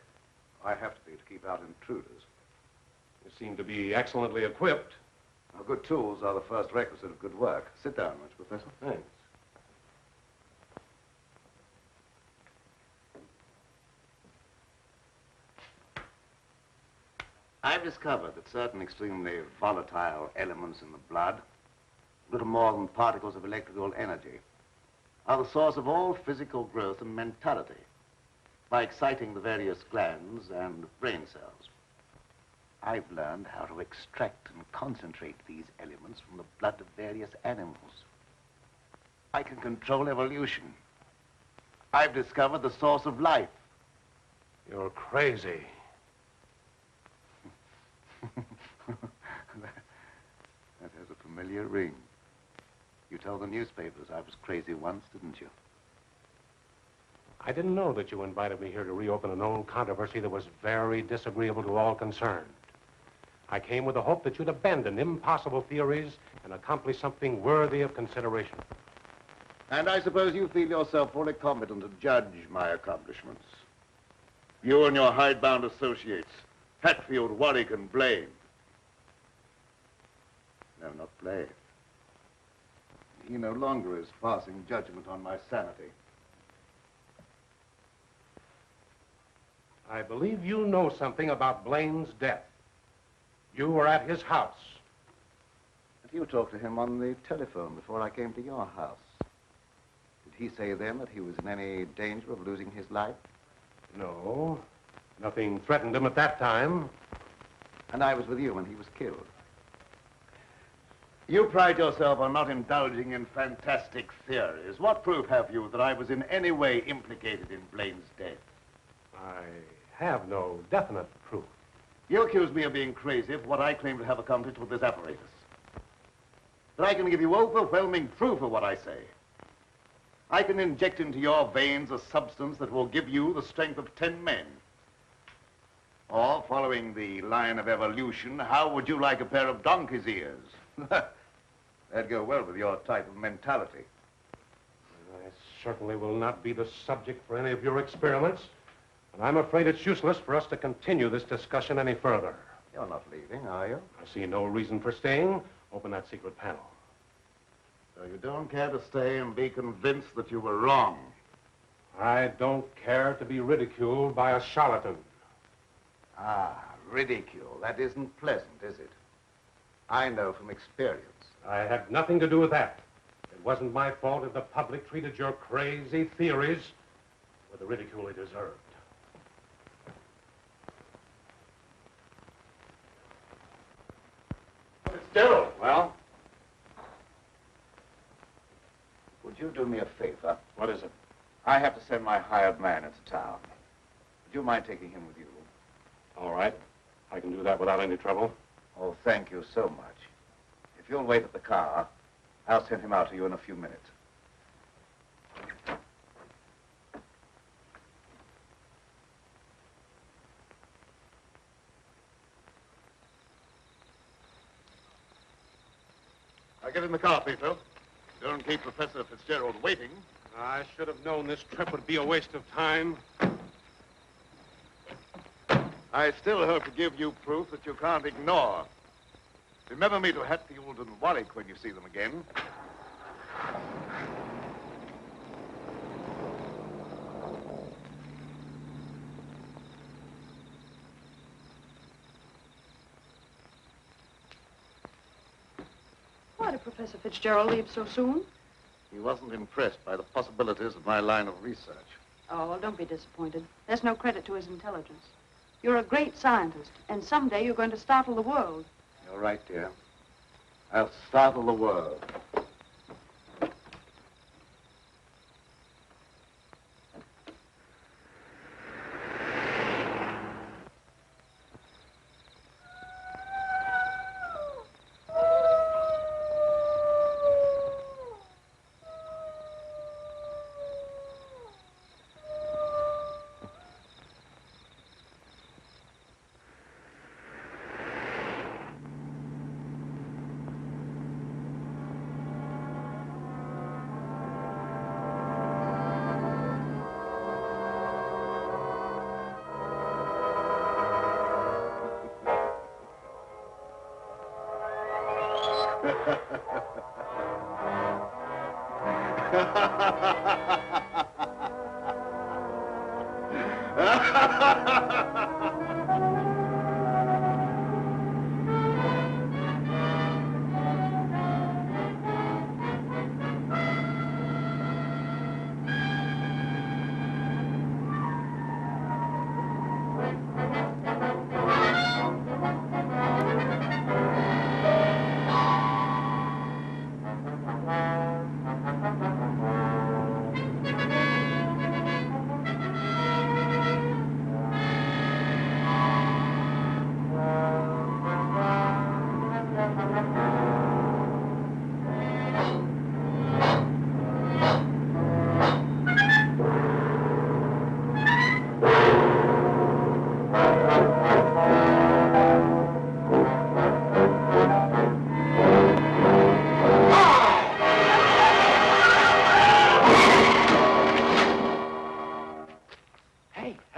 I have to be to keep out intruders. You seem to be excellently equipped. Now, good tools are the first requisite of good work. Sit down, Mr. Professor. Thanks. I've discovered that certain extremely volatile elements in the blood, little more than particles of electrical energy, are the source of all physical growth and mentality by exciting the various glands and brain cells. I've learned how to extract and concentrate these elements from the blood of various animals. I can control evolution. I've discovered the source of life. You're crazy. That has a familiar ring. You told the newspapers I was crazy once, didn't you? I didn't know that you invited me here to reopen an old controversy that was very disagreeable to all concerned. I came with the hope that you'd abandon impossible theories and accomplish something worthy of consideration. And I suppose you feel yourself fully competent to judge my accomplishments. You and your hidebound associates, Hatfield, Warwick, and Blaine. No, not Blaine. He no longer is passing judgment on my sanity. I believe you know something about Blaine's death. You were at his house. But you talked to him on the telephone before I came to your house. Did he say then that he was in any danger of losing his life? No. Nothing threatened him at that time. And I was with you when he was killed. You pride yourself on not indulging in fantastic theories. What proof have you that I was in any way implicated in Blaine's death? I have no definite proof. You accuse me of being crazy for what I claim to have accomplished with this apparatus. But I can give you overwhelming proof of what I say. I can inject into your veins a substance that will give you the strength of 10 men. Or, following the line of evolution, how would you like a pair of donkey's ears? That'd go well with your type of mentality. I certainly will not be the subject for any of your experiments. And I'm afraid it's useless for us to continue this discussion any further. You're not leaving, are you? I see no reason for staying. Open that secret panel. So you don't care to stay and be convinced that you were wrong? I don't care to be ridiculed by a charlatan. Ah, ridicule. That isn't pleasant, is it? I know from experience. I had nothing to do with that. It wasn't my fault if the public treated your crazy theories with the ridicule they deserved. Fitzgerald. Well? Would you do me a favor? What is it? I have to send my hired man into town. Would you mind taking him with you? All right. I can do that without any trouble. Oh, thank you so much. If you'll wait at the car, I'll send him out to you in a few minutes. I'll get in the car, Petro. Don't keep Professor Fitzgerald waiting. I should have known this trip would be a waste of time. I still hope to give you proof that you can't ignore. Remember me to Hatfield and Warwick when you see them again. Why did Professor Fitzgerald leave so soon? He wasn't impressed by the possibilities of my line of research. Oh, well, don't be disappointed. There's no credit to his intelligence. You're a great scientist, and someday you're going to startle the world. You're right, dear. I'll startle the world.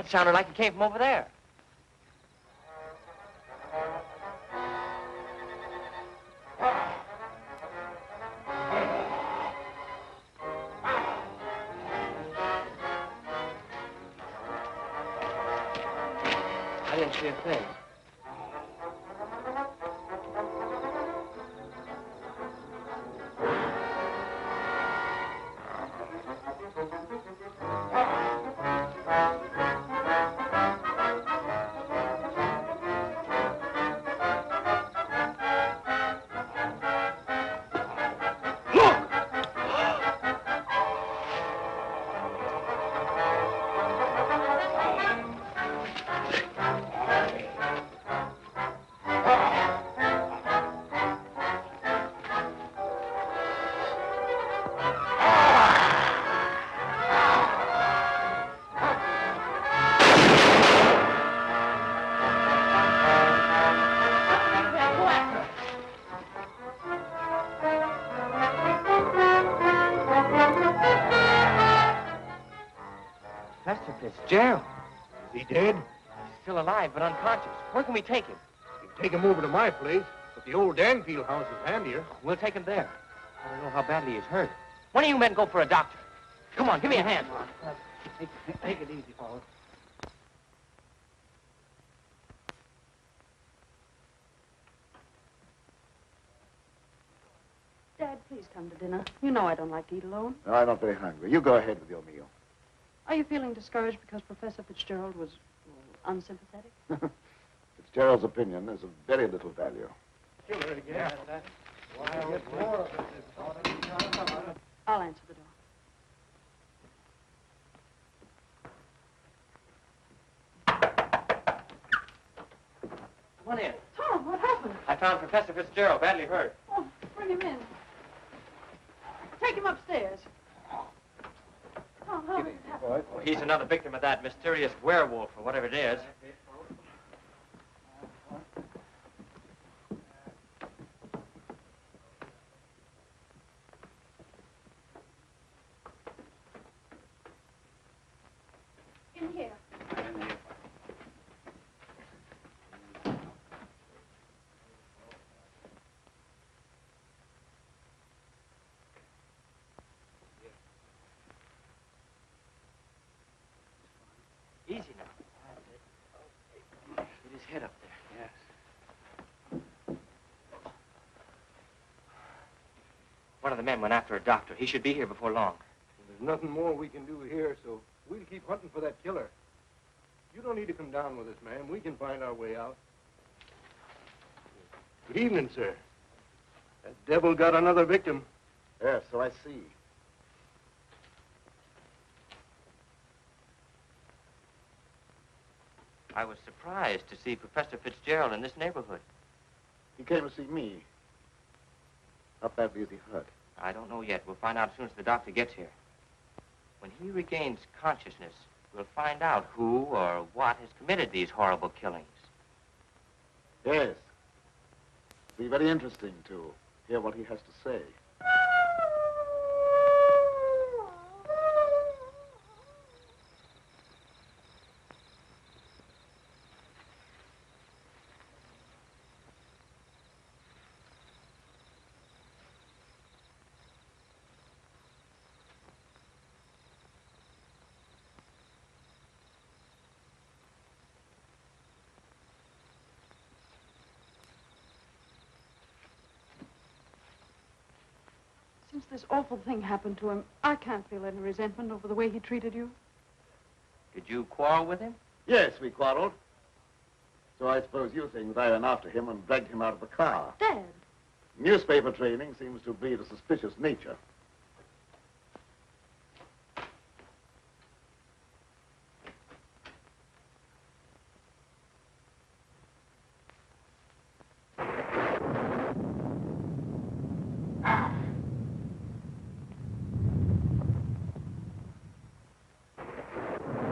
Sounded like it came from over there. I didn't see a thing. Professor Fitzgerald. Is he dead? He's still alive, but unconscious. Where can we take him? You can take him over to my place, but the old Danfield house is handier. We'll take him there. I don't know how badly he's hurt. One of you men go for a doctor. Come on, give me a hand. Take it easy, fellas. Dad, please come to dinner. You know I don't like to eat alone. No, I'm not very hungry. You go ahead with your meal. Are you feeling discouraged because Professor Fitzgerald was unsympathetic? Fitzgerald's opinion is of very little value. Killer again. I'll answer the door. Come on in. Tom, what happened? I found Professor Fitzgerald badly hurt. Oh, bring him in. Take him upstairs. Tom, how did it happen? Oh, he's another victim of that mysterious werewolf, or whatever it is. In here. Easy now. Get his head up there. Yes. One of the men went after a doctor. He should be here before long. There's nothing more we can do here, so we'll keep hunting for that killer. You don't need to come down with us, ma'am. We can find our way out. Good evening, sir. That devil got another victim. Yes, so I see. I was surprised to see Professor Fitzgerald in this neighborhood. He came to see me. How badly is he hurt? I don't know yet. We'll find out as soon as the doctor gets here. When he regains consciousness, we'll find out who or what has committed these horrible killings. Yes. It'll be very interesting to hear what he has to say. Since this awful thing happened to him, I can't feel any resentment over the way he treated you. Did you quarrel with him? Yes, we quarreled. So I suppose you think that I went after him and dragged him out of the car. Dad. Newspaper training seems to breed a suspicious nature.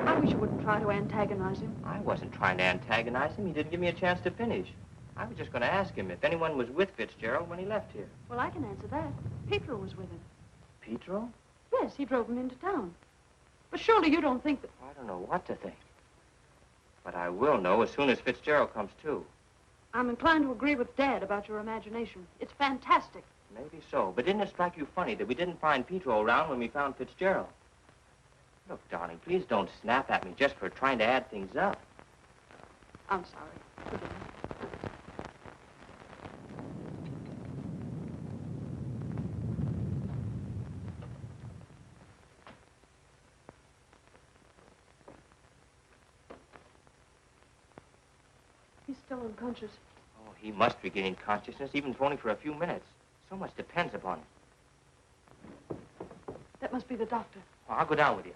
I wish you wouldn't try to antagonize him. I wasn't trying to antagonize him. He didn't give me a chance to finish. I was just going to ask him if anyone was with Fitzgerald when he left here. Well, I can answer that. Petro was with him. Petro? Yes, he drove him into town. But surely you don't think that... I don't know what to think. But I will know as soon as Fitzgerald comes to. I'm inclined to agree with Dad about your imagination. It's fantastic. Maybe so. But didn't it strike you funny that we didn't find Petro around when we found Fitzgerald? Look, darling, please don't snap at me just for trying to add things up. I'm sorry. Forgive me. He's still unconscious. Oh, he must regain consciousness, even if only for a few minutes. So much depends upon it. That must be the doctor. Oh, I'll go down with you.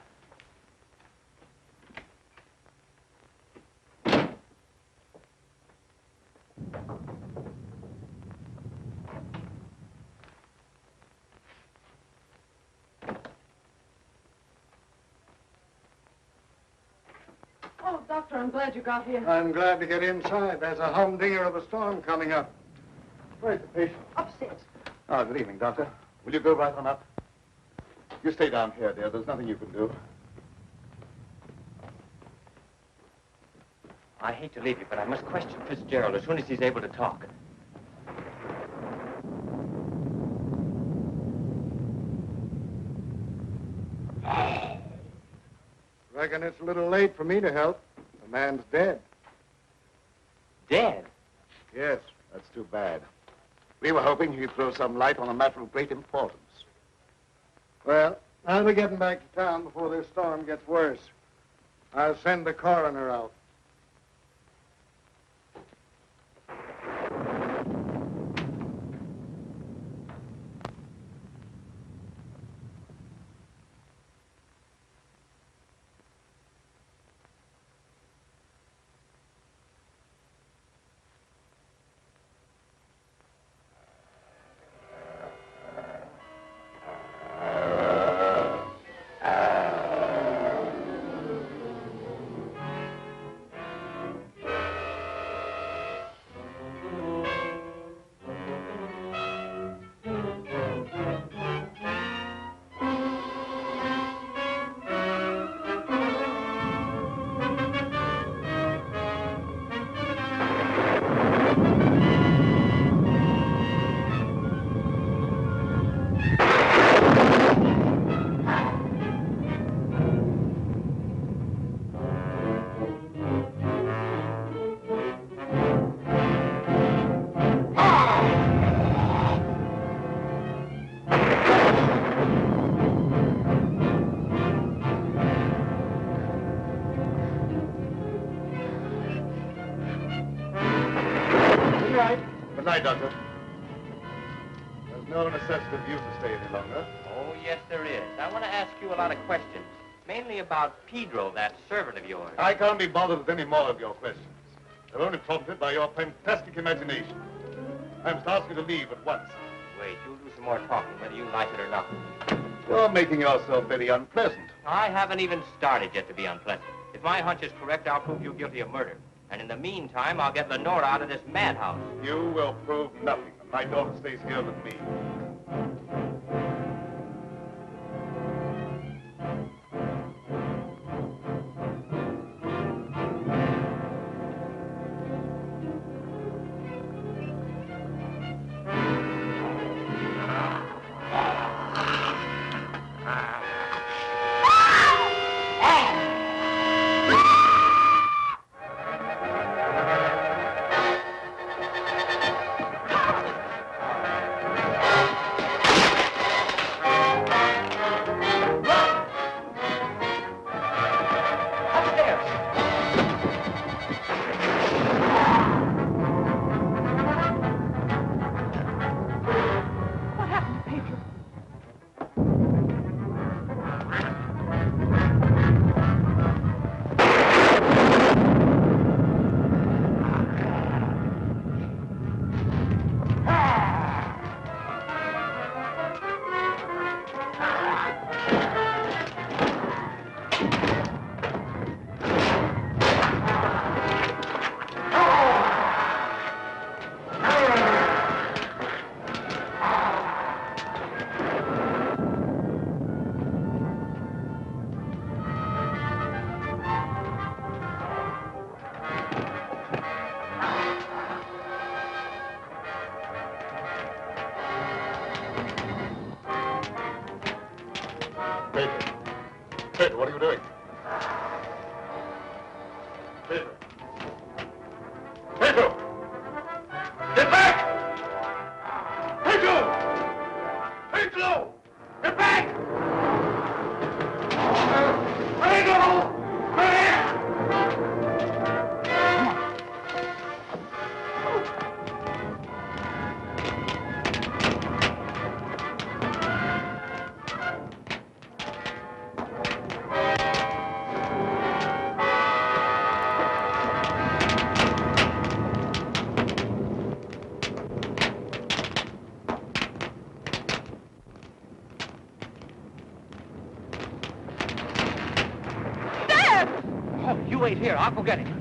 Oh, Doctor, I'm glad you got here. I'm glad to get inside. There's a humdinger of a storm coming up. Where's the patient? Upstairs. Oh, good evening, Doctor. Will you go right on up? You stay down here, dear. There's nothing you can do. I hate to leave you, but I must question Fitzgerald as soon as he's able to talk. Reckon it's a little late for me to help. The man's dead. Dead? Yes, that's too bad. We were hoping he'd throw some light on a matter of great importance. Well, I'll be getting back to town before this storm gets worse. I'll send the coroner out. Good night, Doctor. There's no necessity for you to stay any longer. Oh, yes, there is. I want to ask you a lot of questions, mainly about Pedro, that servant of yours. I can't be bothered with any more of your questions. They're only prompted by your fantastic imagination. I must ask you to leave at once. Wait, you'll do some more talking, whether you like it or not. You're making yourself very unpleasant. I haven't even started yet to be unpleasant. If my hunch is correct, I'll prove you guilty of murder. And in the meantime, I'll get Lenora out of this madhouse. You will prove nothing. My daughter stays here with me. Petro, what are you doing? Petro! Petro! Get back! Petro! Petro! Get back! Petro! You wait here. I'll go get him.